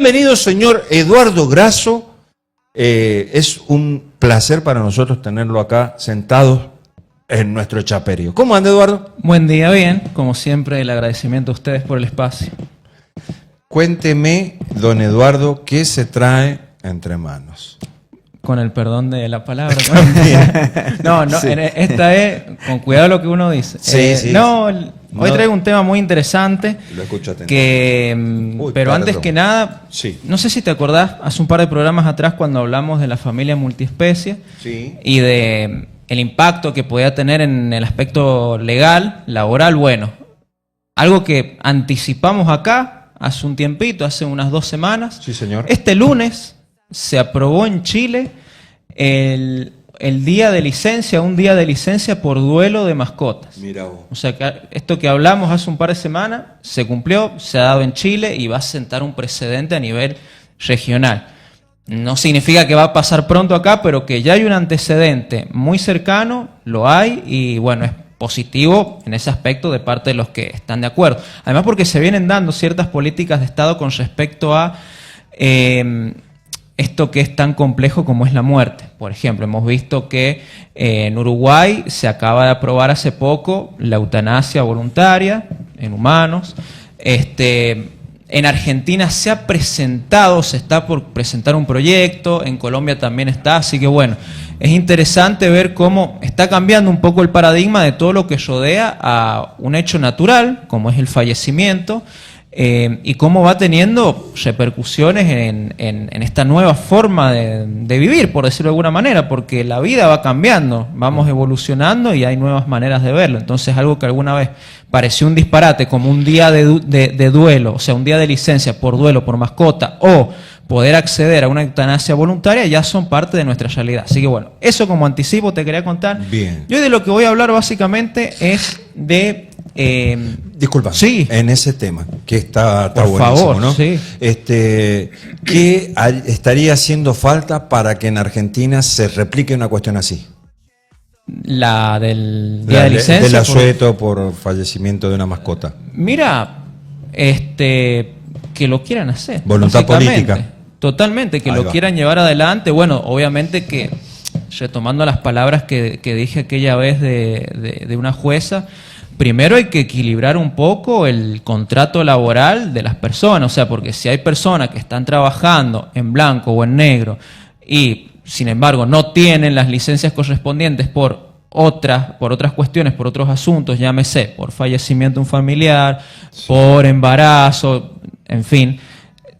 Bienvenido, señor Eduardo Grasso. Es un placer para nosotros tenerlo acá sentado en nuestro chaperío. ¿Cómo anda, Eduardo? Buen día, bien. Como siempre, el agradecimiento a ustedes por el espacio. Cuénteme, don Eduardo, ¿qué se trae entre manos? Con el perdón de la palabra. No, Sí. esta es con cuidado lo que uno dice. Sí. Hoy traigo un tema muy interesante. Lo escucho atentamente. Pero perdón. antes que nada, Sí. no sé si te acordás, hace un par de programas atrás cuando hablamos de la familia multiespecie Sí. y de el impacto que podía tener en el aspecto legal, laboral. Bueno, algo que anticipamos acá hace un tiempito, hace unas 2 semanas. Sí, señor. Este lunes se aprobó en Chile el día de licencia, un día de licencia por duelo de mascotas. Mira vos. O sea, que esto que hablamos hace un par de semanas se cumplió, se ha dado en Chile y va a sentar un precedente a nivel regional. No significa que va a pasar pronto acá, pero que ya hay un antecedente muy cercano, lo hay, y bueno, es positivo en ese aspecto de parte de los que están de acuerdo. Además, porque se vienen dando ciertas políticas de Estado con respecto a esto que es tan complejo como es la muerte. Por ejemplo, hemos visto que en Uruguay se acaba de aprobar hace poco la eutanasia voluntaria en humanos. En Argentina se está por presentar un proyecto, en Colombia también está, así que bueno, es interesante ver cómo está cambiando un poco el paradigma de todo lo que rodea a un hecho natural, como es el fallecimiento, y cómo va teniendo repercusiones en esta nueva forma de vivir, por decirlo de alguna manera, porque la vida va cambiando, vamos evolucionando y hay nuevas maneras de verlo. Entonces, algo que alguna vez pareció un disparate, como un día de duelo, o sea, un día de licencia por duelo, por mascota, o poder acceder a una eutanasia voluntaria, ya son parte de nuestra realidad. Así que bueno, eso como anticipo te quería contar. Bien. Yo de lo que voy a hablar básicamente es de... Disculpa, sí. En ese tema, que está Por buenísimo, favor, ¿no? sí. ¿Qué estaría haciendo falta para que en Argentina se replique una cuestión así? La del día de licencia. Del asueto por fallecimiento de una mascota. Mira, que lo quieran hacer. Voluntad básicamente. política. Totalmente, que Ahí lo va. quieran llevar adelante. Bueno, obviamente que, retomando las palabras que dije aquella vez de una jueza, primero hay que equilibrar un poco el contrato laboral de las personas. O sea, porque si hay personas que están trabajando en blanco o en negro y, sin embargo, no tienen las licencias correspondientes por otras cuestiones, por otros asuntos, llámese, por fallecimiento de un familiar, sí, por embarazo, en fin.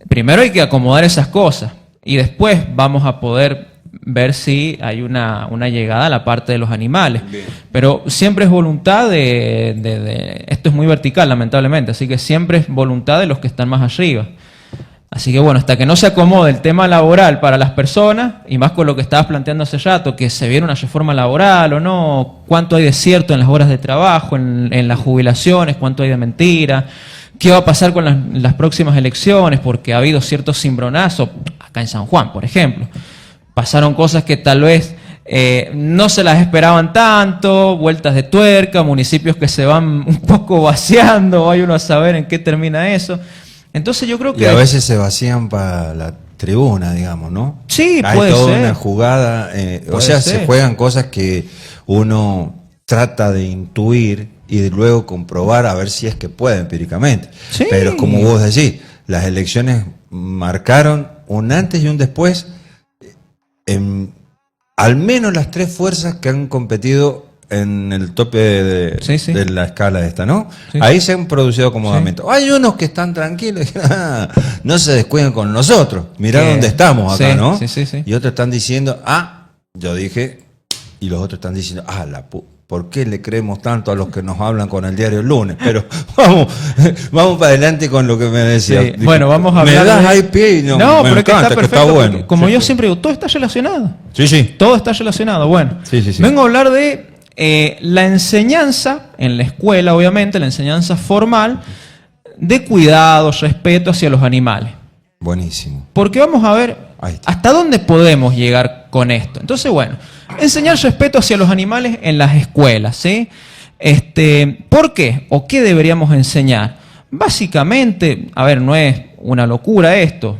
Primero hay que acomodar esas cosas y después vamos a poder ver si hay una llegada a la parte de los animales. Bien. Pero siempre es voluntad esto es muy vertical, lamentablemente, así que siempre es voluntad de los que están más arriba. Así que bueno, hasta que no se acomode el tema laboral para las personas, y más con lo que estabas planteando hace rato, que se viene una reforma laboral o no, cuánto hay de cierto en las horas de trabajo, en las jubilaciones, cuánto hay de mentira, qué va a pasar con las próximas elecciones, porque ha habido ciertos cimbronazos, acá en San Juan, por ejemplo. Pasaron cosas que tal vez no se las esperaban tanto, vueltas de tuerca, municipios que se van un poco vaciando, hay uno a saber en qué termina eso. Entonces yo creo que... Y a veces se vacían para la tribuna, digamos, ¿no? Sí, hay puede toda ser. Una jugada, o sea, se juegan cosas que uno trata de intuir y de luego comprobar a ver si es que puede empíricamente. Sí. Pero como vos decís, las elecciones marcaron un antes y un después en al menos las 3 fuerzas que han competido en el tope de la escala esta, ¿no? Sí. Ahí se han producido acomodamientos. Sí. Hay unos que están tranquilos, no se descuiden con nosotros, mirá dónde estamos acá, sí, ¿no? Sí. Y otros están diciendo, yo dije, y los otros están diciendo, ¿por qué le creemos tanto a los que nos hablan con el diario el lunes? Pero vamos para adelante con lo que me decía. Sí. Bueno, vamos a hablar. Me das ahí pie y me pero encanta, está perfecto, que está bueno. Como yo siempre digo, todo está relacionado. Sí. Todo está relacionado. Bueno, sí. Vengo a hablar de la enseñanza en la escuela, obviamente, la enseñanza formal de cuidado, respeto hacia los animales. Buenísimo. Porque vamos a ver hasta dónde podemos llegar con esto. Entonces, bueno, enseñar respeto hacia los animales en las escuelas, ¿sí? ¿Por qué? ¿O qué deberíamos enseñar? Básicamente, a ver, no es una locura esto,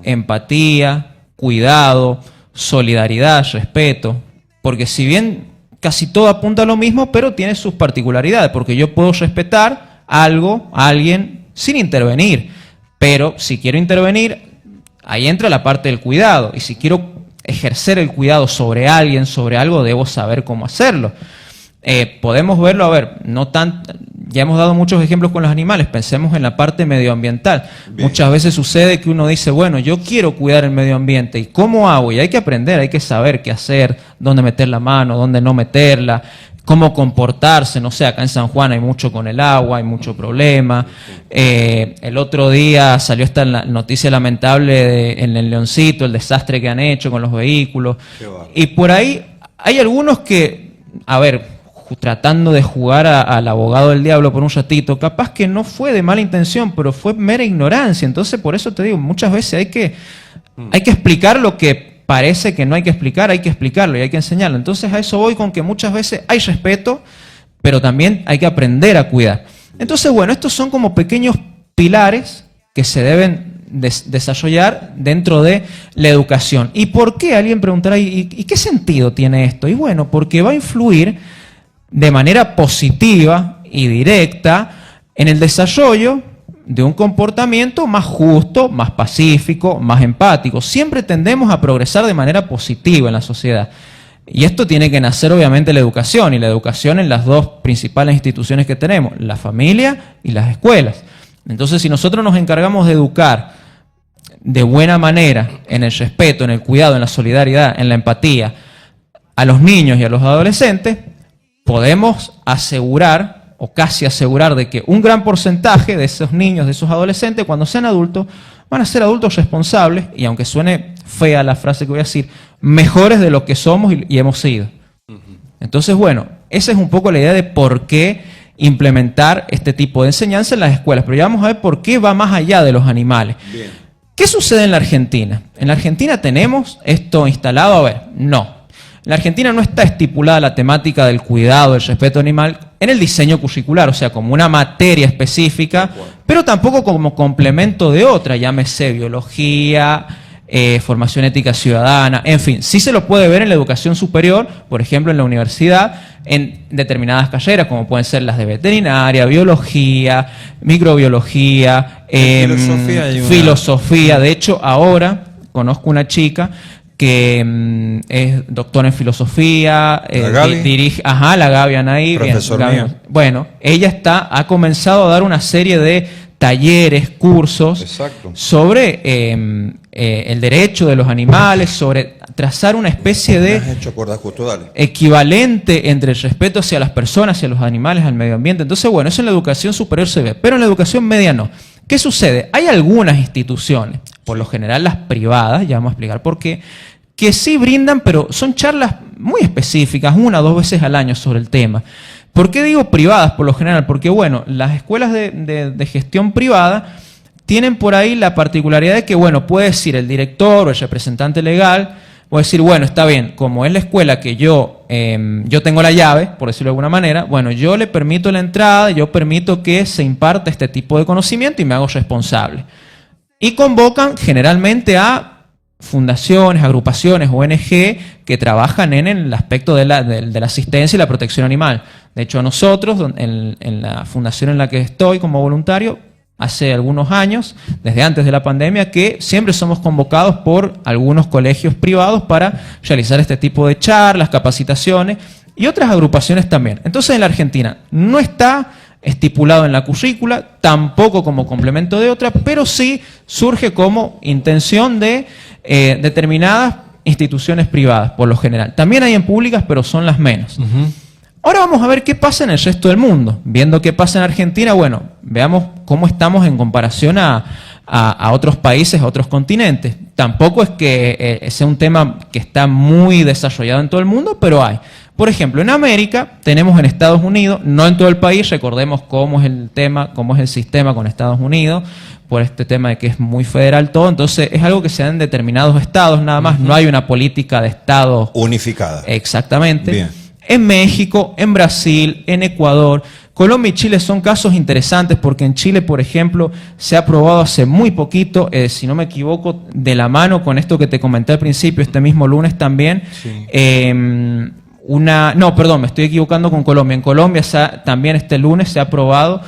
empatía, cuidado, solidaridad, respeto, porque si bien casi todo apunta a lo mismo, pero tiene sus particularidades, porque yo puedo respetar algo, a alguien, sin intervenir, pero si quiero intervenir, ahí entra la parte del cuidado, y si quiero ejercer el cuidado sobre alguien, sobre algo, debo saber cómo hacerlo. Podemos verlo, a ver, no tan, ya hemos dado muchos ejemplos con los animales, pensemos en la parte medioambiental. Bien. Muchas veces sucede que uno dice, bueno, yo quiero cuidar el medio ambiente, ¿y cómo hago? Y hay que aprender, hay que saber qué hacer, dónde meter la mano, dónde no meterla, cómo comportarse, no sé, acá en San Juan hay mucho con el agua, hay mucho problema. El otro día salió esta noticia lamentable en el Leoncito, el desastre que han hecho con los vehículos. Y por ahí hay algunos que, a ver, tratando de jugar al abogado del diablo por un ratito, capaz que no fue de mala intención, pero fue mera ignorancia. Entonces, por eso te digo, muchas veces hay que explicar lo que parece que no hay que explicarlo y hay que enseñarlo. Entonces, a eso voy con que muchas veces hay respeto, pero también hay que aprender a cuidar. Entonces, bueno, estos son como pequeños pilares que se deben desarrollar dentro de la educación. ¿Y por qué? Alguien preguntará, ¿y qué sentido tiene esto? Y bueno, porque va a influir de manera positiva y directa en el desarrollo de un comportamiento más justo, más pacífico, más empático. Siempre tendemos a progresar de manera positiva en la sociedad. Y esto tiene que nacer obviamente la educación, y la educación en las dos principales instituciones que tenemos, la familia y las escuelas. Entonces, si nosotros nos encargamos de educar de buena manera, en el respeto, en el cuidado, en la solidaridad, en la empatía, a los niños y a los adolescentes, podemos asegurar, o casi asegurar, de que un gran porcentaje de esos niños, de esos adolescentes, cuando sean adultos, van a ser adultos responsables, y aunque suene fea la frase que voy a decir, mejores de lo que somos y hemos sido. Entonces, bueno, esa es un poco la idea de por qué implementar este tipo de enseñanza en las escuelas. Pero ya vamos a ver por qué va más allá de los animales. Bien. ¿Qué sucede en la Argentina? ¿En la Argentina tenemos esto instalado? A ver, no. En la Argentina no está estipulada la temática del cuidado, del respeto animal en el diseño curricular, o sea, como una materia específica, pero tampoco como complemento de otra, llámese biología, formación ética ciudadana, en fin, sí se lo puede ver en la educación superior, por ejemplo en la universidad, en determinadas carreras, como pueden ser las de veterinaria, biología, microbiología, filosofía. De hecho, ahora conozco una chica que es doctora en filosofía, dirige, la Gaby Anaí, bueno, ella ha comenzado a dar una serie de talleres, cursos sobre el derecho de los animales, sobre trazar una especie de equivalente entre el respeto hacia las personas, hacia los animales, al medio ambiente. Entonces, bueno, eso en la educación superior se ve, pero en la educación media no. ¿Qué sucede? Hay algunas instituciones, por lo general las privadas, ya vamos a explicar por qué, que sí brindan, pero son charlas muy específicas, 1 o 2 veces al año sobre el tema. ¿Por qué digo privadas por lo general? Porque, bueno, las escuelas de gestión privada tienen por ahí la particularidad de que, bueno, puede decir el director o el representante legal, puede decir, bueno, está bien, como es la escuela que yo tengo la llave, por decirlo de alguna manera, bueno, yo le permito la entrada, yo permito que se imparta este tipo de conocimiento y me hago responsable. Y convocan generalmente a fundaciones, agrupaciones, ONG que trabajan en el aspecto de la asistencia y la protección animal. De hecho, a nosotros, en la fundación en la que estoy como voluntario, hace algunos años, desde antes de la pandemia, que siempre somos convocados por algunos colegios privados para realizar este tipo de charlas, capacitaciones y otras agrupaciones también. Entonces, en la Argentina no está estipulado en la currícula, tampoco como complemento de otra, pero sí surge como intención de determinadas instituciones privadas, por lo general. También hay en públicas, pero son las menos. Ahora vamos a ver qué pasa en el resto del mundo. Viendo qué pasa en Argentina, bueno, veamos cómo estamos en comparación a otros países, a otros continentes. Tampoco es que sea un tema que está muy desarrollado en todo el mundo, pero hay. Por ejemplo, en América tenemos en Estados Unidos, no en todo el país, recordemos cómo es el tema, cómo es el sistema con Estados Unidos, por este tema de que es muy federal todo, entonces es algo que se da en determinados estados nada más, no hay una política de estado unificada. Exactamente. Bien. En México, en Brasil, en Ecuador, Colombia y Chile son casos interesantes porque en Chile, por ejemplo, se ha aprobado hace muy poquito, si no me equivoco, de la mano con esto que te comenté al principio, este mismo lunes también, no, perdón, me estoy equivocando con Colombia. En Colombia también este lunes se ha aprobado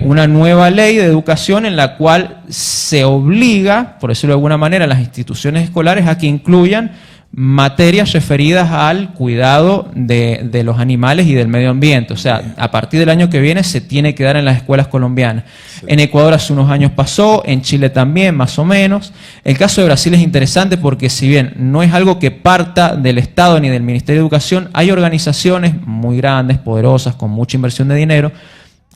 una nueva ley de educación en la cual se obliga, por decirlo de alguna manera, a las instituciones escolares a que incluyan materias referidas al cuidado de los animales y del medio ambiente. O sea, a partir del año que viene se tiene que dar en las escuelas colombianas. Sí. En Ecuador hace unos años pasó, en Chile también, más o menos. El caso de Brasil es interesante porque si bien no es algo que parta del Estado ni del Ministerio de Educación, hay organizaciones muy grandes, poderosas, con mucha inversión de dinero,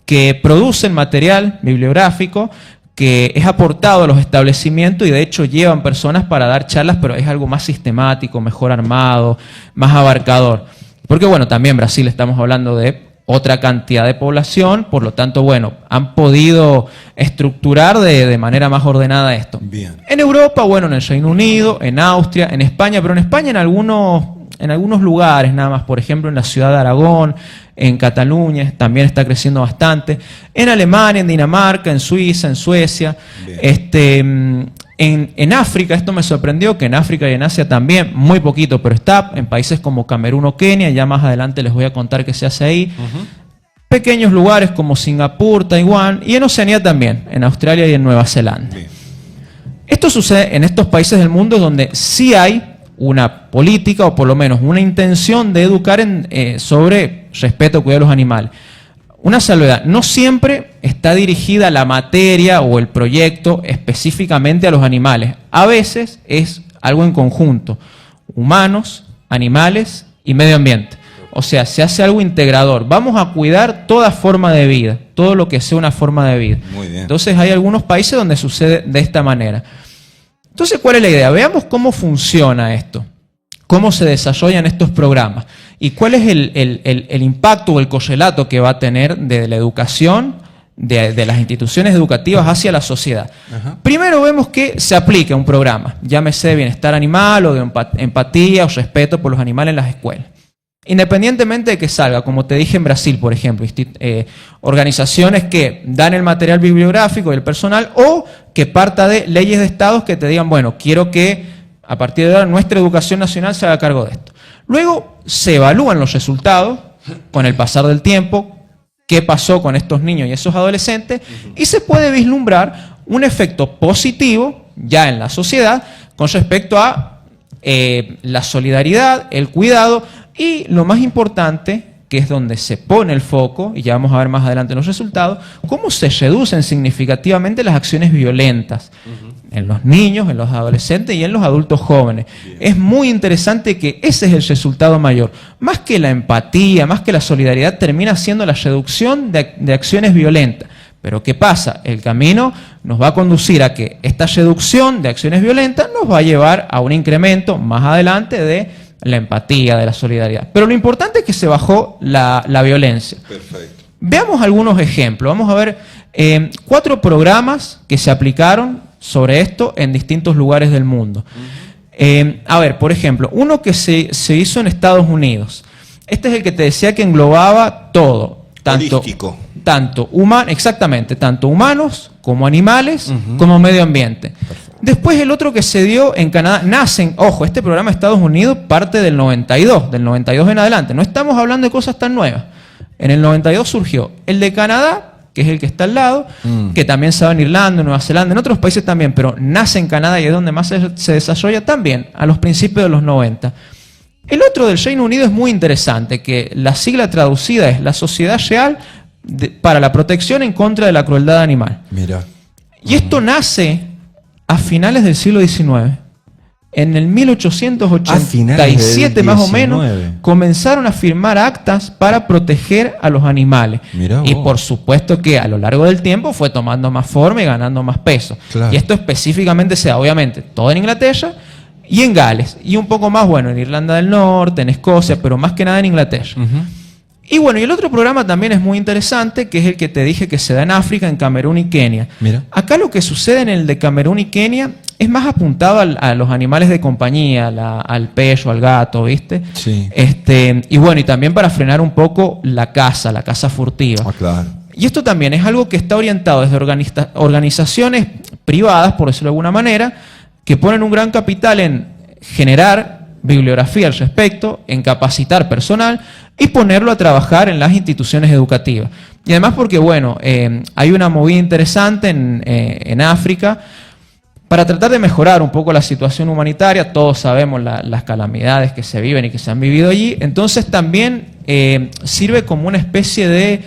que producen material bibliográfico que es aportado a los establecimientos y de hecho llevan personas para dar charlas, pero es algo más sistemático, mejor armado, más abarcador. Porque bueno, también Brasil estamos hablando de otra cantidad de población, por lo tanto, bueno, han podido estructurar de manera más ordenada esto. Bien. En Europa, bueno, en el Reino Unido, en Austria, en España, pero en España en algunos lugares nada más, por ejemplo en la ciudad de Aragón, en Cataluña, también está creciendo bastante, en Alemania, en Dinamarca, en Suiza, en Suecia, en África, esto me sorprendió, que en África y en Asia también, muy poquito, pero está en países como Camerún o Kenia, ya más adelante les voy a contar qué se hace ahí, pequeños lugares como Singapur, Taiwán, y en Oceanía también, en Australia y en Nueva Zelanda. Bien. Esto sucede en estos países del mundo donde sí hay una política o por lo menos una intención de educar sobre respeto, cuidado de los animales. Una salvedad, no siempre está dirigida la materia o el proyecto específicamente a los animales. A veces es algo en conjunto, humanos, animales y medio ambiente. O sea, se hace algo integrador. Vamos a cuidar toda forma de vida, todo lo que sea una forma de vida. Muy bien. Entonces hay algunos países donde sucede de esta manera. Entonces, ¿cuál es la idea? Veamos cómo funciona esto, cómo se desarrollan estos programas y cuál es el impacto o el correlato que va a tener de la educación, de las instituciones educativas hacia la sociedad. Ajá. Primero vemos que se aplica un programa, llámese de bienestar animal o de empatía o respeto por los animales en las escuelas. Independientemente de que salga, como te dije en Brasil, por ejemplo, organizaciones que dan el material bibliográfico y el personal o que parta de leyes de estados que te digan, bueno, quiero que a partir de ahora nuestra educación nacional se haga cargo de esto. Luego se evalúan los resultados con el pasar del tiempo, qué pasó con estos niños y esos adolescentes y se puede vislumbrar un efecto positivo ya en la sociedad con respecto a la solidaridad, el cuidado y lo más importante, que es donde se pone el foco, y ya vamos a ver más adelante los resultados, cómo se reducen significativamente las acciones violentas en los niños, en los adolescentes y en los adultos jóvenes. Bien. Es muy interesante que ese es el resultado mayor. Más que la empatía, más que la solidaridad, termina siendo la reducción de acciones violentas. Pero ¿qué pasa? El camino nos va a conducir a que esta reducción de acciones violentas nos va a llevar a un incremento más adelante de la empatía, de la solidaridad. Pero lo importante es que se bajó la violencia. Perfecto. Veamos algunos ejemplos. Vamos a ver 4 programas que se aplicaron sobre esto en distintos lugares del mundo. A ver, por ejemplo, uno que se hizo en Estados Unidos. Este es el que te decía que englobaba todo. Holístico. Tanto humanos como animales, como medio ambiente. Perfecto. Después el otro que se dio en Canadá, ojo, este programa de Estados Unidos parte del 92 en adelante. No estamos hablando de cosas tan nuevas. En el 92 surgió el de Canadá, que es el que está al lado, que también se da en Irlanda, en Nueva Zelanda, en otros países también, pero nace en Canadá y es donde más se desarrolla también, a los principios de los 90. El otro del Reino Unido es muy interesante, que la sigla traducida es la Sociedad Real para la Protección en contra de la Crueldad Animal. Mira. Y esto nace a finales del siglo XIX. En el 1887 más o menos comenzaron a firmar actas para proteger a los animales. Y por supuesto que a lo largo del tiempo fue tomando más forma y ganando más peso. Claro. Y esto específicamente se da obviamente todo en Inglaterra y en Gales. Y un poco más, bueno, en Irlanda del Norte, en Escocia, pero más que nada en Inglaterra. Y bueno, y el otro programa también es muy interesante, que es el que te dije que se da en África, en Camerún y Kenia. Mira. Acá lo que sucede en el de Camerún y Kenia es más apuntado a los animales de compañía, al perro, al gato, ¿viste? Sí. Y bueno, y también para frenar un poco la caza furtiva. Ah, claro. Y esto también es algo que está orientado desde organizaciones privadas, por decirlo de alguna manera, que ponen un gran capital en generar bibliografía al respecto, en capacitar personal y ponerlo a trabajar en las instituciones educativas. Y además porque, bueno, hay una movida interesante en África para tratar de mejorar un poco la situación humanitaria. Todos sabemos las calamidades que se viven y que se han vivido allí. Entonces también sirve como una especie de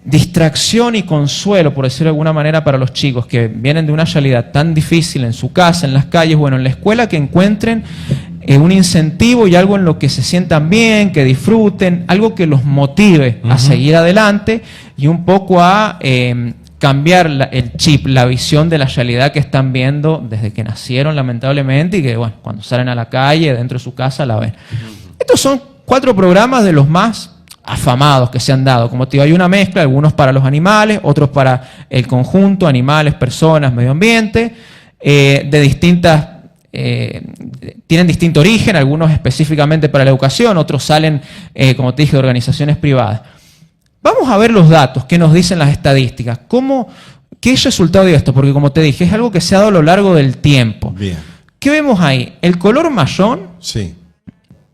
distracción y consuelo, por decirlo de alguna manera, para los chicos que vienen de una realidad tan difícil en su casa, en las calles, bueno, en la escuela, que encuentren un incentivo y algo en lo que se sientan bien, que disfruten, algo que los motive a seguir adelante y un poco a cambiar el chip, la visión de la realidad que están viendo desde que nacieron, lamentablemente, y que, bueno, cuando salen a la calle, dentro de su casa, la ven. Estos son 4 programas de los más afamados que se han dado. Como te digo, hay una mezcla, algunos para los animales, otros para el conjunto, animales, personas, medio ambiente, de distintas, tienen distinto origen, algunos específicamente para la educación, otros salen, como te dije, de organizaciones privadas. Vamos a ver los datos, qué nos dicen las estadísticas, qué es resultado de esto, porque como te dije, es algo que se ha dado a lo largo del tiempo. Bien. ¿Qué vemos ahí? El color marrón Sí.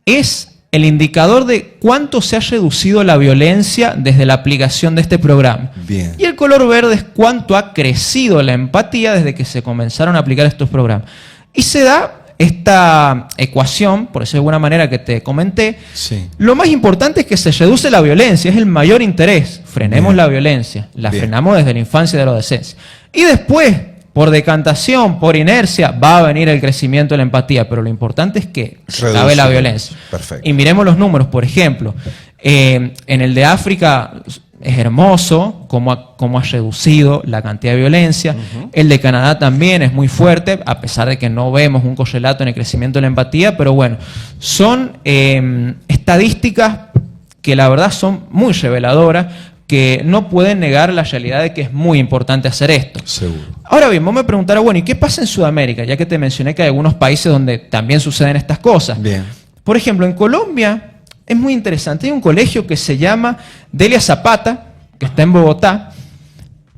es el indicador de cuánto se ha reducido la violencia desde la aplicación de este programa. Bien. Y el color verde es cuánto ha crecido la empatía desde que se comenzaron a aplicar estos programas. Y se da esta ecuación, por decirlo de alguna manera que te comenté. Sí. Lo más importante es que se reduce la violencia, es el mayor interés. Frenemos Bien. la violencia, la Bien. frenamos desde la infancia y de la adolescencia. Y después, por decantación, por inercia, va a venir el crecimiento de la empatía, pero lo importante es que se acabe la violencia. Perfecto. Y miremos los números, por ejemplo, en el de África es hermoso cómo ha reducido la cantidad de violencia. El de Canadá también es muy fuerte, a pesar de que no vemos un correlato en el crecimiento de la empatía, pero bueno, son estadísticas que la verdad son muy reveladoras, que no pueden negar la realidad de que es muy importante hacer esto. Seguro. Ahora bien, vos me preguntarás, bueno, ¿y qué pasa en Sudamérica? Ya que te mencioné que hay algunos países donde también suceden estas cosas. Bien. Por ejemplo, en Colombia es muy interesante. Hay un colegio que se llama Delia Zapata, que está en Bogotá,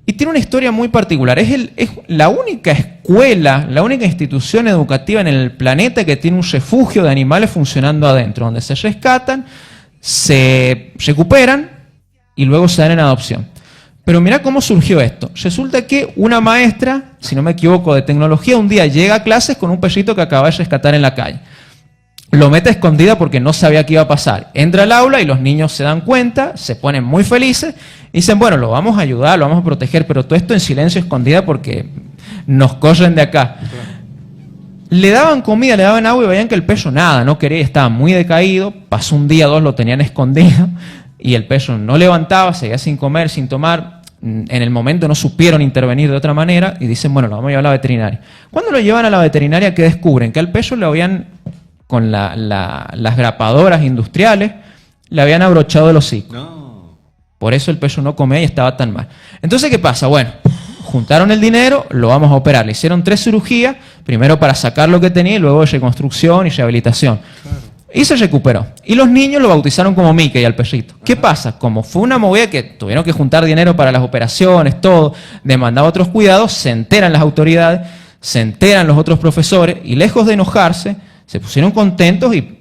y tiene una historia muy particular. Es la única escuela, la única institución educativa en el planeta que tiene un refugio de animales funcionando adentro, donde se rescatan, se recuperan y luego se dan en adopción. Pero mira cómo surgió esto. Resulta que una maestra, si no me equivoco, de tecnología, un día llega a clases con un perrito que acaba de rescatar en la calle. Lo mete escondida porque no sabía qué iba a pasar. Entra al aula y los niños se dan cuenta, se ponen muy felices y dicen, bueno, lo vamos a ayudar, lo vamos a proteger, pero todo esto en silencio, escondida, porque nos corren de acá. Le daban comida, le daban agua y veían que el perro nada, no quería, estaba muy decaído. Pasó un día, 2, lo tenían escondido y el perro no levantaba, seguía sin comer, sin tomar. En el momento no supieron intervenir de otra manera y dicen, bueno, lo vamos a llevar a la veterinaria. Cuando lo llevan a la veterinaria, ¿qué descubren? Que al perro le habían, con las grapadoras industriales, le habían abrochado el hocico. No. Por eso el perro no comía y estaba tan mal. Entonces, ¿qué pasa? Bueno, juntaron el dinero, lo vamos a operar. Le hicieron 3 cirugías, primero para sacar lo que tenía y luego reconstrucción y rehabilitación. Claro. Y se recuperó. Y los niños lo bautizaron como Mickey al perrito. ¿Qué pasa? Como fue una movida que tuvieron que juntar dinero para las operaciones, todo, demandaba otros cuidados, se enteran las autoridades, se enteran los otros profesores y lejos de enojarse, se pusieron contentos y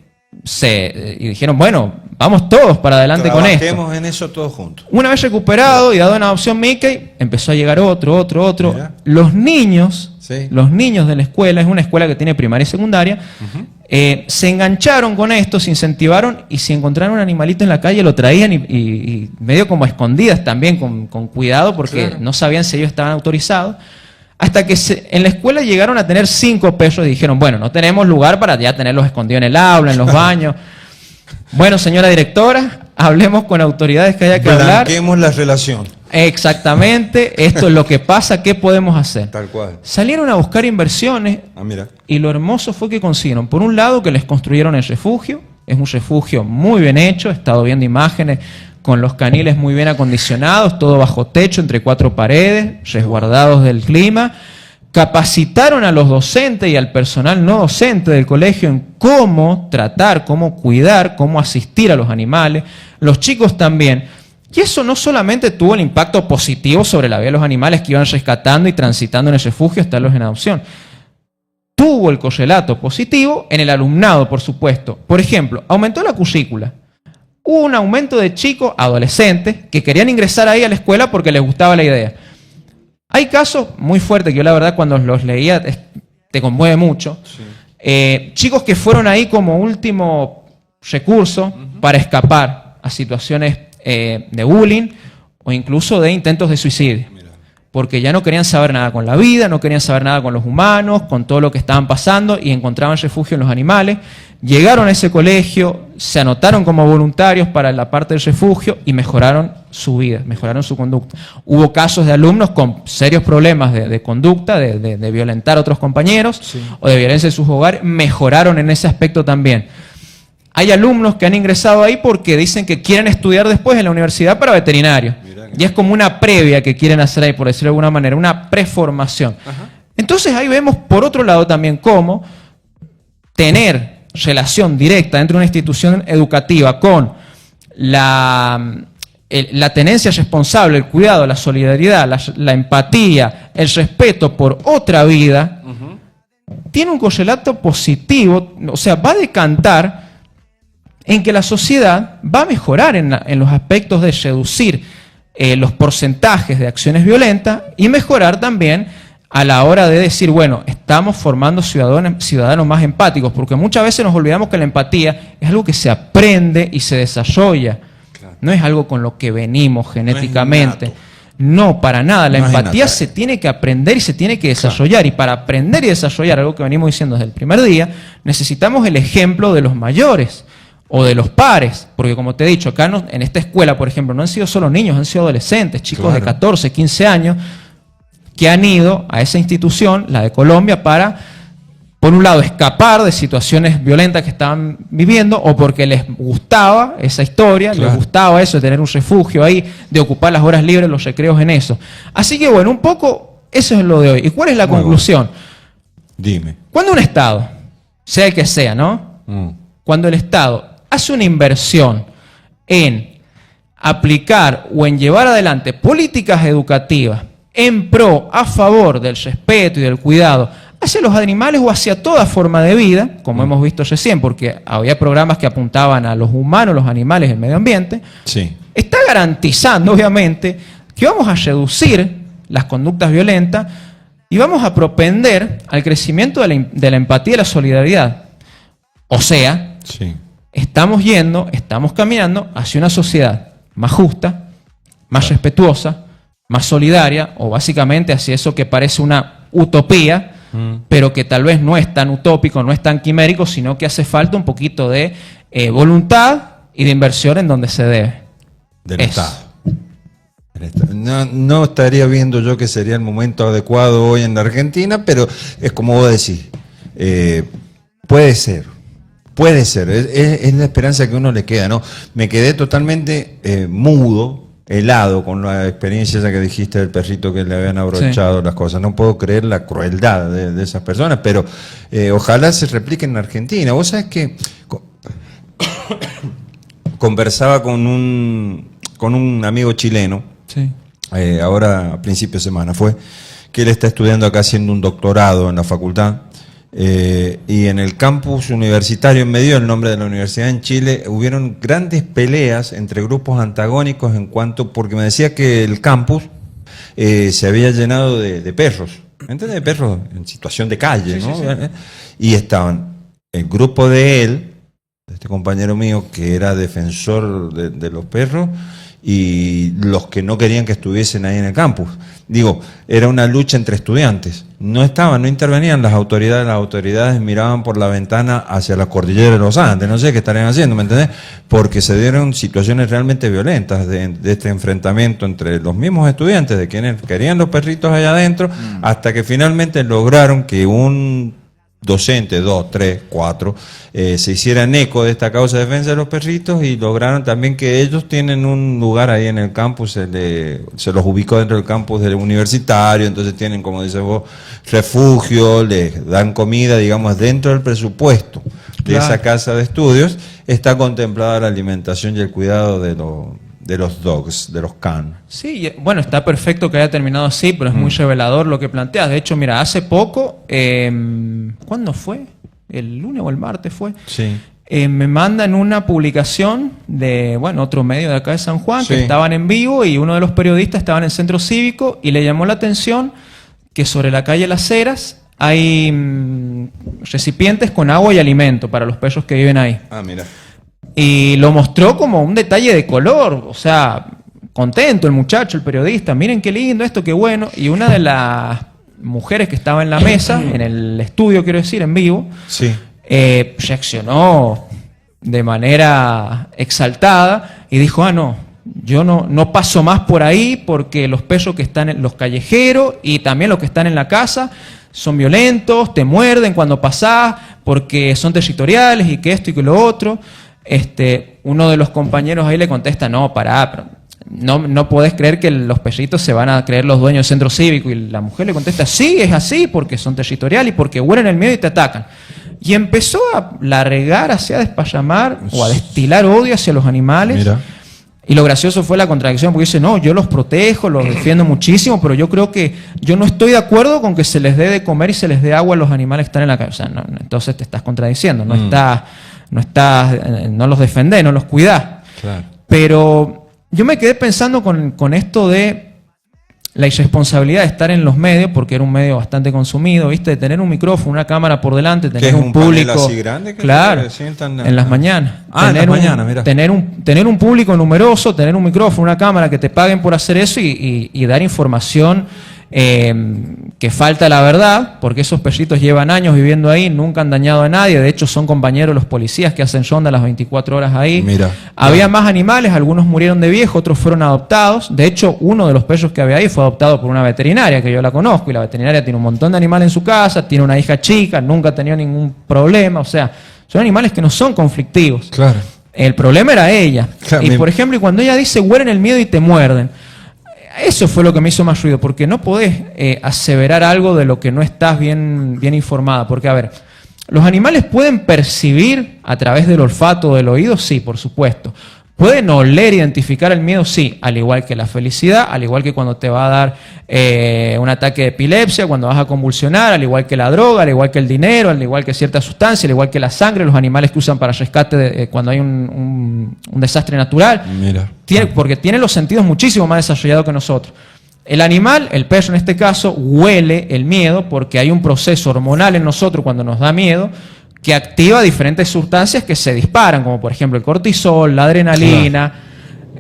dijeron, bueno, vamos todos para adelante con esto. Trabajemos en eso todos juntos. Una vez recuperado y dado en adopción Mickey, empezó a llegar otro. Mira. Los niños, Sí. los niños de la escuela, es una escuela que tiene primaria y secundaria, se engancharon con esto, se incentivaron y si encontraron un animalito en la calle lo traían y medio como a escondidas también, con cuidado, porque Claro. no sabían si ellos estaban autorizados. Hasta que en la escuela llegaron a tener 5 perros y dijeron, bueno, no tenemos lugar para ya tenerlos escondidos en el aula, en los baños. Bueno, señora directora, hablemos con autoridades que haya que hablar. Blanqueemos la relación. Exactamente, esto es lo que pasa, ¿qué podemos hacer? Tal cual. Salieron a buscar inversiones Ah, mira. y lo hermoso fue que consiguieron, por un lado, que les construyeron el refugio, es un refugio muy bien hecho, he estado viendo imágenes con los caniles muy bien acondicionados, todo bajo techo, entre 4 paredes, resguardados del clima. Capacitaron a los docentes y al personal no docente del colegio en cómo tratar, cómo cuidar, cómo asistir a los animales, los chicos también. Y eso no solamente tuvo el impacto positivo sobre la vida de los animales que iban rescatando y transitando en el refugio hasta los en adopción. Tuvo el correlato positivo en el alumnado, por supuesto. Por ejemplo, aumentó la currícula. Hubo un aumento de chicos, adolescentes, que querían ingresar ahí a la escuela porque les gustaba la idea. Hay casos muy fuertes que yo la verdad cuando los leía te conmueve mucho. Sí. Chicos que fueron ahí como último recurso para escapar a situaciones de bullying o incluso de intentos de suicidio. Porque ya no querían saber nada con la vida, no querían saber nada con los humanos, con todo lo que estaban pasando y encontraban refugio en los animales. Llegaron a ese colegio, se anotaron como voluntarios para la parte del refugio y mejoraron su vida, mejoraron su conducta. Hubo casos de alumnos con serios problemas de conducta, de violentar a otros compañeros sí. O de violencia en sus hogares, mejoraron en ese aspecto también. Hay alumnos que han ingresado ahí porque dicen que quieren estudiar después en la universidad para veterinario. Y es como una previa que quieren hacer ahí, por decirlo de alguna manera, una preformación. Ajá. Entonces ahí vemos por otro lado también cómo tener relación directa dentro de una institución educativa con la tenencia responsable, el cuidado, la solidaridad, la empatía, el respeto por otra vida, tiene un correlato positivo, o sea, va a decantar en que la sociedad va a mejorar en los aspectos de reducir los porcentajes de acciones violentas y mejorar también a la hora de decir, bueno, estamos formando ciudadanos más empáticos, porque muchas veces nos olvidamos que la empatía es algo que se aprende y se desarrolla, claro. No es algo con lo que venimos genéticamente. No, para nada, la empatía se tiene que aprender y se tiene que desarrollar, claro. Y para aprender y desarrollar algo que venimos diciendo desde el primer día, necesitamos el ejemplo de los mayores o de los pares, porque como te he dicho, acá en esta escuela, por ejemplo, no han sido solo niños, han sido adolescentes, chicos claro. De 14, 15 años, que han ido a esa institución, la de Colombia, para, por un lado, escapar de situaciones violentas que estaban viviendo, o porque les gustaba esa historia, claro. Les gustaba eso de tener un refugio ahí, de ocupar las horas libres, los recreos en eso. Así que bueno, un poco eso es lo de hoy. ¿Y cuál es la conclusión? Bueno. Dime. Cuando un Estado, sea el que sea, ¿no? Cuando el Estado hace una inversión en aplicar o en llevar adelante políticas educativas en pro, a favor del respeto y del cuidado hacia los animales o hacia toda forma de vida, como hemos visto recién, porque había programas que apuntaban a los humanos, los animales, el medio ambiente, sí. Está garantizando, obviamente, que vamos a reducir las conductas violentas y vamos a propender al crecimiento de la empatía y la solidaridad. O sea, sí. Estamos caminando hacia una sociedad más justa, más respetuosa, más solidaria, o básicamente hacia eso que parece una utopía, pero que tal vez no es tan utópico, no es tan quimérico, sino que hace falta un poquito de voluntad y de inversión en donde se debe. Del Estado. No estaría viendo yo que sería el momento adecuado hoy en la Argentina, pero es como vos decís, puede ser. Puede ser, es la esperanza que uno le queda, ¿no? Me quedé totalmente mudo, helado con la experiencia esa que dijiste del perrito que le habían abrochado sí. Las cosas. No puedo creer la crueldad de esas personas, pero ojalá se replique en Argentina. Vos sabés que conversaba con un amigo chileno, sí. Ahora a principio de semana fue, que él está estudiando acá haciendo un doctorado en la facultad. Y en el campus universitario, en medio del nombre de la universidad en Chile, hubieron grandes peleas entre grupos antagónicos porque me decía que el campus se había llenado de perros, ¿entendés? De perros en situación de calle, sí, ¿no? Sí, sí. Y estaban el grupo de él, de este compañero mío que era defensor de los perros, y los que no querían que estuviesen ahí en el campus. Digo, era una lucha entre estudiantes. No intervenían las autoridades miraban por la ventana hacia la cordillera de los Andes, no sé qué estarían haciendo, ¿me entendés? Porque se dieron situaciones realmente violentas de este enfrentamiento entre los mismos estudiantes, de quienes querían los perritos allá adentro, hasta que finalmente lograron que un docentes, 2, 3, 4, se hicieran eco de esta causa de defensa de los perritos y lograron también que ellos tienen un lugar ahí en el campus, se los ubicó dentro del campus del universitario, entonces tienen, como dices vos, refugio, les dan comida, digamos, dentro del presupuesto de esa casa de estudios, está contemplada la alimentación y el cuidado de los dogs, de los can. Sí, bueno, está perfecto que haya terminado así, pero es muy revelador lo que planteas. De hecho, mira, hace poco, ¿cuándo fue? ¿El lunes o el martes fue? Sí. Me mandan una publicación de, bueno, otro medio de acá de San Juan, Sí. que estaban en vivo y uno de los periodistas estaba en el centro cívico y le llamó la atención que sobre la calle Las Heras hay recipientes con agua y alimento para los perros que viven ahí. Ah, mira. Y lo mostró como un detalle de color, o sea, contento el muchacho, el periodista, miren qué lindo esto, qué bueno. Y una de las mujeres que estaba en la mesa, en el estudio quiero decir, en vivo, Sí. reaccionó de manera exaltada y dijo, no, yo no paso más por ahí porque los perros que están en los callejeros y también los que están en la casa son violentos, te muerden cuando pasás porque son territoriales y que esto y que lo otro. Uno de los compañeros ahí le contesta, no, pará, pero no podés creer que los perritos se van a creer los dueños del centro cívico. Y la mujer le contesta, sí, es así, porque son territoriales y porque huelen el miedo y te atacan. Y empezó a largar, a despallamar o a destilar odio hacia los animales. Mira. Y lo gracioso fue la contradicción, porque dice, no, yo los protejo, los defiendo muchísimo, pero yo creo que yo no estoy de acuerdo con que se les dé de comer y se les dé agua a los animales que están en la calle. O sea, entonces te estás contradiciendo, no los defendés, no los cuidás. Claro. Pero yo me quedé pensando con esto de la irresponsabilidad de estar en los medios, porque era un medio bastante consumido, ¿viste? De tener un micrófono, una cámara por delante, tener un público. Panel así grande que claro, se sientan en las mañanas. Ah, en las mañanas, mira. Tener un público numeroso, tener un micrófono, una cámara que te paguen por hacer eso y dar información que falta la verdad, porque esos perritos llevan años viviendo ahí, nunca han dañado a nadie, de hecho son compañeros de los policías que hacen ronda las 24 horas ahí. Mira. Había más animales, algunos murieron de viejo, otros fueron adoptados. De hecho, uno de los perros que había ahí fue adoptado por una veterinaria, que yo la conozco, y la veterinaria tiene un montón de animales en su casa, tiene una hija chica, nunca ha tenido ningún problema, o sea, son animales que no son conflictivos. Claro. El problema era ella. Claro, y por ejemplo, y cuando ella dice huelen el miedo y te muerden, eso fue lo que me hizo más ruido, porque no podés aseverar algo de lo que no estás bien informada. Porque, a ver, ¿los animales pueden percibir a través del olfato o del oído? Sí, por supuesto. ¿Pueden oler, identificar el miedo? Sí, al igual que la felicidad, al igual que cuando te va a dar un ataque de epilepsia, cuando vas a convulsionar, al igual que la droga, al igual que el dinero, al igual que cierta sustancia, al igual que la sangre, los animales que usan para rescate cuando hay un desastre natural. Mira. Porque tienen los sentidos muchísimo más desarrollados que nosotros. El animal, el perro en este caso, huele el miedo porque hay un proceso hormonal en nosotros cuando nos da miedo que activa diferentes sustancias que se disparan, como por ejemplo el cortisol, la adrenalina,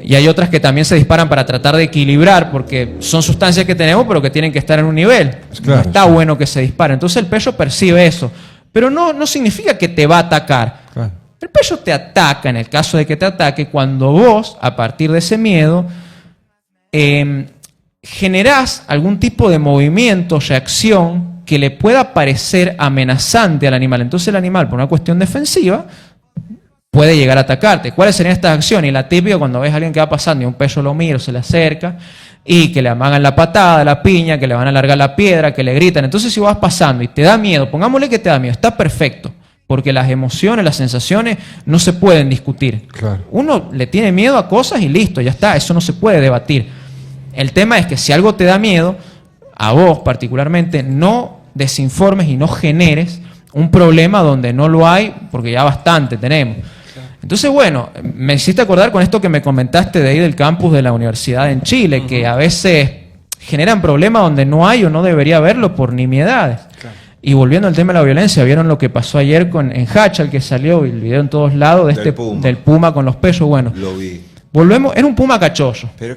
y hay otras que también se disparan para tratar de equilibrar, porque son sustancias que tenemos pero que tienen que estar en un nivel. Claro, no está bueno que se disparen. Entonces el perro percibe eso, pero no significa que te va a atacar. Claro. El perro te ataca en el caso de que te ataque cuando vos, a partir de ese miedo, generás algún tipo de movimiento, reacción que le pueda parecer amenazante al animal. Entonces el animal, por una cuestión defensiva, puede llegar a atacarte. ¿Cuáles serían estas acciones? Y la típica, cuando ves a alguien que va pasando y un perro lo mira o se le acerca y que le amagan la patada, la piña, que le van a largar la piedra, que le gritan. Entonces si vas pasando y te da miedo, pongámosle que te da miedo, está perfecto, porque las emociones, las sensaciones no se pueden discutir. Claro. Uno le tiene miedo a cosas y listo, ya está, eso no se puede debatir. El tema es que si algo te da miedo, a vos particularmente, no desinformes y no generes un problema donde no lo hay, porque ya bastante tenemos. Entonces, bueno, me hiciste acordar con esto que me comentaste de ahí del campus de la universidad en Chile, que a veces generan problemas donde no hay o no debería haberlo por nimiedades. Claro. Y volviendo al tema de la violencia, ¿vieron lo que pasó ayer en Hachal, que salió el video en todos lados del puma con los perros? Bueno, lo vi. Volvemos, era un puma cachorro. Pero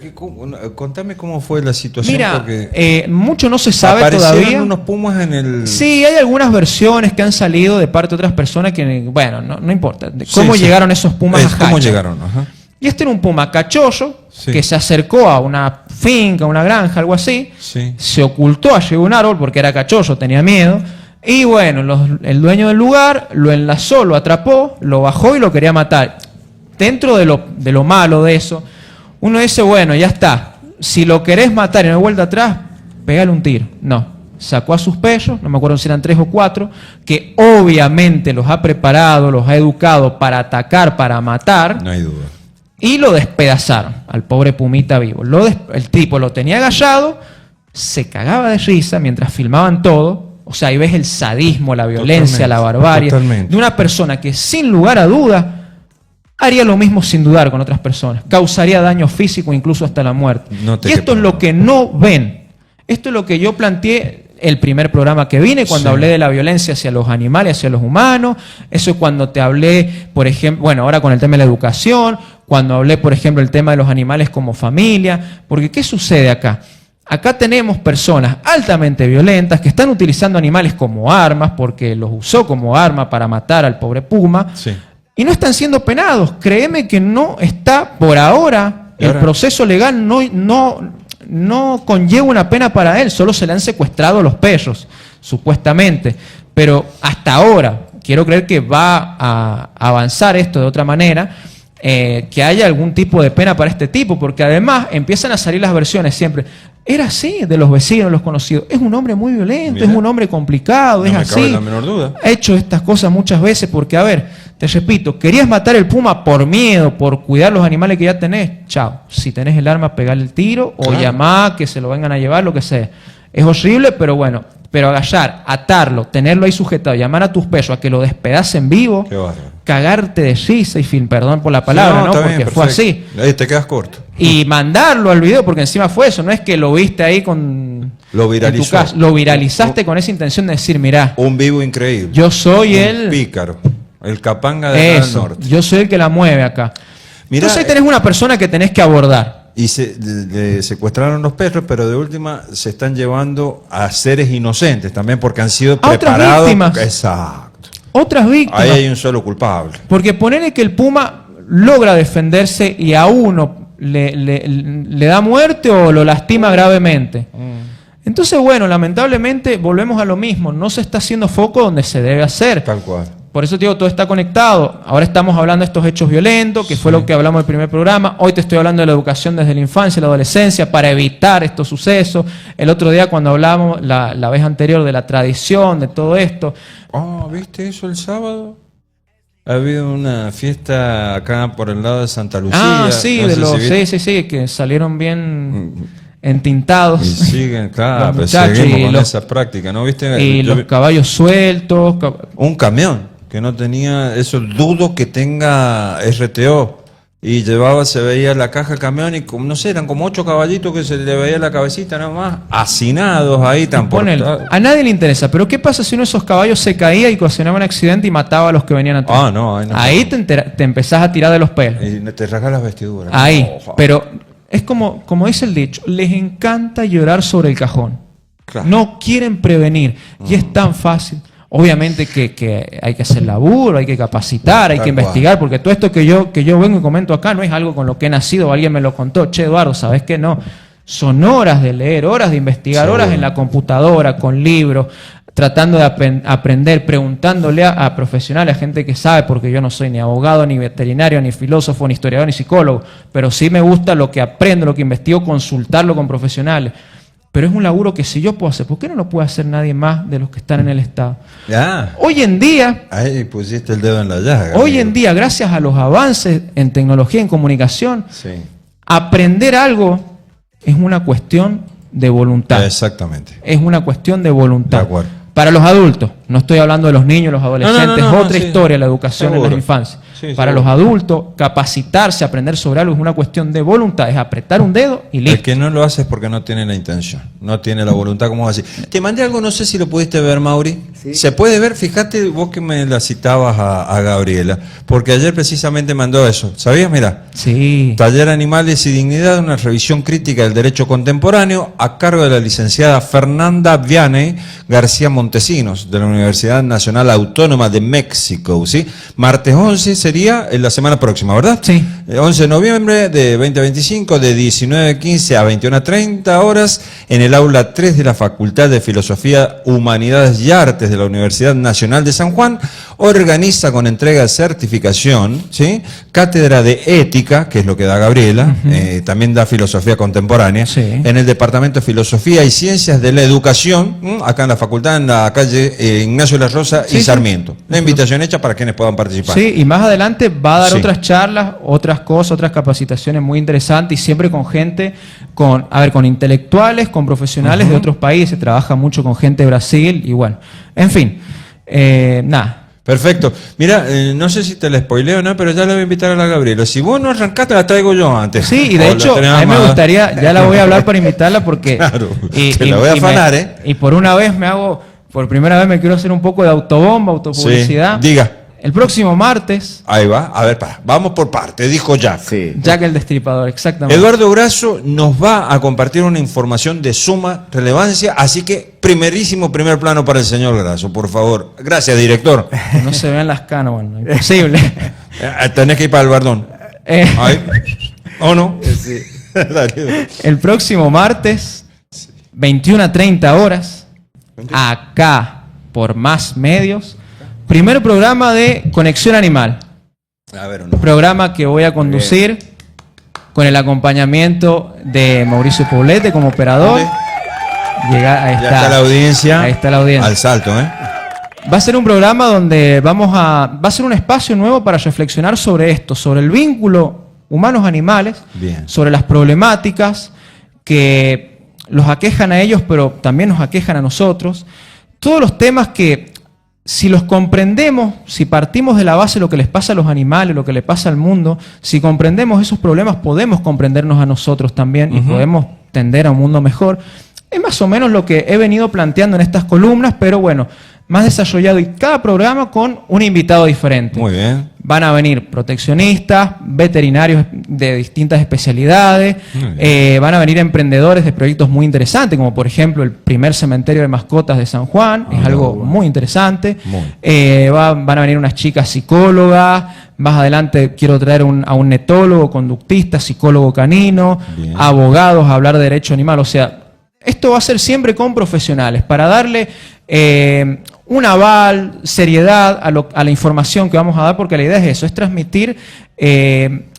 contame cómo fue la situación. Mira, porque mucho no se sabe todavía. Unos pumas en el... Sí, hay algunas versiones que han salido de parte de otras personas que, bueno, no importa. ¿Cómo llegaron esos pumas a Hachal? ¿Cómo llegaron? Ajá. Y este era un puma cachorro que se acercó a una finca, a una granja, algo así. Sí. Se ocultó allí un árbol porque era cachorro, tenía miedo. Y bueno, el dueño del lugar lo enlazó, lo atrapó, lo bajó y lo quería matar. Dentro de lo malo de eso, uno dice, bueno, ya está. Si lo querés matar y no hay vuelta atrás, pégale un tiro. No. Sacó a sus perros, no me acuerdo si eran 3 o 4, que obviamente los ha preparado, los ha educado para atacar, para matar. No hay duda. Y lo despedazaron al pobre pumita vivo. El tipo lo tenía agachado, se cagaba de risa mientras filmaban todo. O sea, ahí ves el sadismo, la violencia, la barbarie de una persona que sin lugar a duda haría lo mismo sin dudar con otras personas. Causaría daño físico, incluso hasta la muerte. Y esto es lo que no ven. Esto es lo que yo planteé el primer programa que vine, cuando hablé de la violencia hacia los animales, hacia los humanos. Eso es cuando te hablé, por ejemplo, bueno, ahora con el tema de la educación, cuando hablé, por ejemplo, el tema de los animales como familia. Porque, ¿qué sucede acá? Acá tenemos personas altamente violentas que están utilizando animales como armas, porque los usó como arma para matar al pobre puma, y no están siendo penados. Créeme que no está, por ahora, el proceso legal no conlleva una pena para él, solo se le han secuestrado los perros, supuestamente. Pero hasta ahora, quiero creer que va a avanzar esto de otra manera, que haya algún tipo de pena para este tipo, porque además empiezan a salir las versiones siempre. Era así, de los vecinos, los conocidos. Es un hombre muy violento, es un hombre complicado, es así. No me cabe la menor duda. Ha hecho estas cosas muchas veces porque, a ver, te repito, querías matar el puma por miedo, por cuidar los animales que ya tenés. Chao. Si tenés el arma, pegale el tiro o llamá, que se lo vengan a llevar, lo que sea. Es horrible, pero bueno. Pero agallar, atarlo, tenerlo ahí sujetado, llamar a tus perros a que lo despedacen vivo, cagarte de risa y film, perdón por la palabra, sí, ¿no? Porque bien, fue así. Ahí te quedas corto. Y mandarlo al video, porque encima fue eso, no es que lo viste ahí con... Lo viralizó. En tu casa, lo viralizaste con esa intención de decir, mirá. Un vivo increíble. Yo soy el... pícaro. El capanga del norte. Yo soy el que la mueve acá. Mirá, entonces ahí tenés una persona que tenés que abordar. Y le secuestraron los perros, pero de última se están llevando a seres inocentes también porque han sido preparados. Otras víctimas. Exacto. Otras víctimas. Ahí hay un solo culpable. Porque ponerle que el puma logra defenderse y a uno le da muerte o lo lastima gravemente. Entonces, bueno, lamentablemente volvemos a lo mismo. No se está haciendo foco donde se debe hacer. Tal cual. Por eso te digo, todo está conectado. Ahora estamos hablando de estos hechos violentos, que fue lo que hablamos en el primer programa. Hoy te estoy hablando de la educación desde la infancia, la adolescencia, para evitar estos sucesos. El otro día cuando hablamos, la vez anterior, de la tradición, de todo esto. Oh, ¿viste eso el sábado? Ha habido una fiesta acá por el lado de Santa Lucía. Ah, sí, no sí, que salieron bien... entintados. Y siguen, claro, pero seguimos con esa práctica, ¿no? ¿Viste? Y los caballos sueltos. Un camión que no tenía, eso dudo que tenga RTO. Y se veía la caja camión y, no sé, eran como 8 caballitos que se le veía la cabecita nada más, hacinados ahí, transportados. A nadie le interesa, pero ¿qué pasa si uno de esos caballos se caía y ocasionaba un accidente y mataba a los que venían atrás? Ah, no, ahí te empezás a tirar de los pelos. Y te rasgas las vestiduras. Ahí, pero es como dice el dicho, les encanta llorar sobre el cajón. Claro. No quieren prevenir. Y es tan fácil. Obviamente que hay que hacer laburo, hay que capacitar, hay que investigar, porque todo esto que yo vengo y comento acá no es algo con lo que he nacido o alguien me lo contó. Che, Eduardo, ¿sabes qué? No. Son horas de leer, horas de investigar, horas en la computadora, con libros, tratando de aprender, preguntándole a profesionales, a gente que sabe, porque yo no soy ni abogado, ni veterinario, ni filósofo, ni historiador, ni psicólogo, pero sí me gusta lo que aprendo, lo que investigo, consultarlo con profesionales. Pero es un laburo que si yo puedo hacer, ¿por qué no lo puede hacer nadie más de los que están en el Estado? Hoy en día... Ahí pusiste el dedo en la llaga. Hoy en día, gracias a los avances en tecnología, en comunicación, aprender algo es una cuestión de voluntad. Exactamente. Es una cuestión de voluntad. De acuerdo. Para los adultos, no estoy hablando de los niños, los adolescentes, otra historia, la educación en la infancia. Para los adultos, capacitarse, aprender sobre algo es una cuestión de voluntad, es apretar un dedo y listo. El que no lo hace es porque no tiene la intención, no tiene la voluntad, como vas a decir. Te mandé algo, no sé si lo pudiste ver, Mauri. ¿Sí? Se puede ver, fíjate vos que me la citabas a Gabriela, porque ayer precisamente mandó eso, ¿sabías? Mirá. Sí. Taller Animales y Dignidad, una revisión crítica del derecho contemporáneo a cargo de la licenciada Fernanda Vianney García Montesinos, de la Universidad Nacional Autónoma de México, ¿sí? Martes 11 sería en la semana próxima, ¿verdad? Sí. 11 de noviembre de 2025, de 19:15 a 21:30 horas, en el aula 3 de la Facultad de Filosofía, Humanidades y Artes de la Universidad Nacional de San Juan, organiza con entrega de certificación, ¿sí? Cátedra de Ética, que es lo que da Gabriela, también da Filosofía Contemporánea, Sí. en el Departamento de Filosofía y Ciencias de la Educación, acá en la facultad, en la calle Ignacio La Rosa Sí, y sí. Sarmiento. La invitación hecha para quienes puedan participar. Sí, y más adelante va a dar Sí. otras charlas, otras cosas, otras capacitaciones muy interesantes y siempre con gente, con intelectuales, con profesionales de otros países, trabaja mucho con gente de Brasil y bueno, en fin, nada. Perfecto. Mira, no sé si te la spoileo o no, pero ya le voy a invitar a la Gabriela. Si vos no arrancaste, la traigo yo antes. Sí, y O de la hecho, tenés a mí me armada. gustaría, ya la voy a hablar para invitarla porque... Claro, te la voy a afanar, ¿eh? Y por una vez por primera vez me quiero hacer un poco de autobomba, autopublicidad. Sí, diga. El próximo martes, Ahí va. A ver, vamos por parte, dijo Jack. Sí. Jack el Destripador, exactamente. Eduardo Grasso nos va a compartir una información de suma relevancia, así que primer plano para el señor Grasso, por favor. Gracias, director. Que no se vean las canas, bueno, imposible. Tenés que ir para el Bardón. Eh, Ahí. ¿O no? Dale. el próximo martes, 21:30 horas, acá por Más Medios, primer programa de Conexión Animal. A ver, no. Programa que voy a conducir con el acompañamiento de Mauricio Poblete como operador. Ahí Ya está la audiencia. Ahí está la audiencia. Al salto, ¿eh? Va a ser un programa donde va a ser un espacio nuevo para reflexionar sobre esto, sobre el vínculo humanos-animales, Bien. sobre las problemáticas que los aquejan a ellos, pero también nos aquejan a nosotros. Todos los temas que, si los comprendemos, si partimos de la base de lo que les pasa a los animales, lo que le pasa al mundo, si comprendemos esos problemas, podemos comprendernos a nosotros también y podemos tender a un mundo mejor. Es más o menos lo que he venido planteando en estas columnas, pero bueno, más desarrollado y cada programa con un invitado diferente. Muy bien. Van a venir proteccionistas, veterinarios de distintas especialidades, van a venir emprendedores de proyectos muy interesantes, como por ejemplo el primer cementerio de mascotas de San Juan, es algo muy interesante. Van a venir unas chicas psicólogas, más adelante quiero traer a un netólogo, conductista, psicólogo canino, Bien. abogados a hablar de derecho animal, o sea, esto va a ser siempre con profesionales, para darle un aval, seriedad a la información que vamos a dar, porque la idea es eso, es transmitir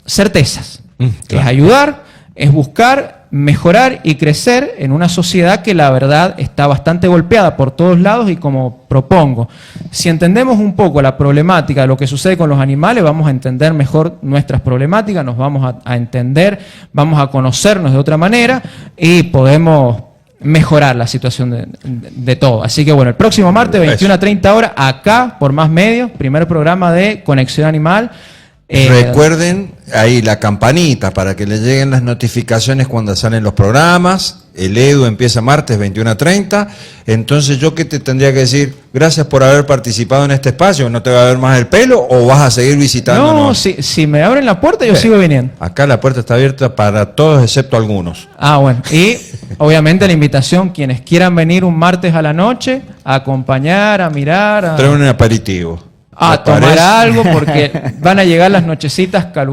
certezas, Claro. es ayudar, es buscar, mejorar y crecer en una sociedad que la verdad está bastante golpeada por todos lados y como propongo, si entendemos un poco la problemática de lo que sucede con los animales, vamos a entender mejor nuestras problemáticas, nos vamos a entender, vamos a conocernos de otra manera y podemos mejorar la situación de todo. Así que bueno, el próximo martes, 21:30 horas, acá por Más Medios, primer programa de Conexión Animal. Recuerden ahí la campanita para que les lleguen las notificaciones cuando salen los programas. El Edu empieza martes 21:30. Entonces, ¿yo qué te tendría que decir? Gracias por haber participado en este espacio. ¿No te va a ver más el pelo o vas a seguir visitándonos? No, si me abren la puerta, yo sigo viniendo. Acá la puerta está abierta para todos excepto algunos. Ah, bueno. Y obviamente la invitación, quienes quieran venir un martes a la noche, a acompañar, a mirar, Trae un aperitivo. a ¿Les tomar parece? algo, porque van a llegar las nochecitas calurosas.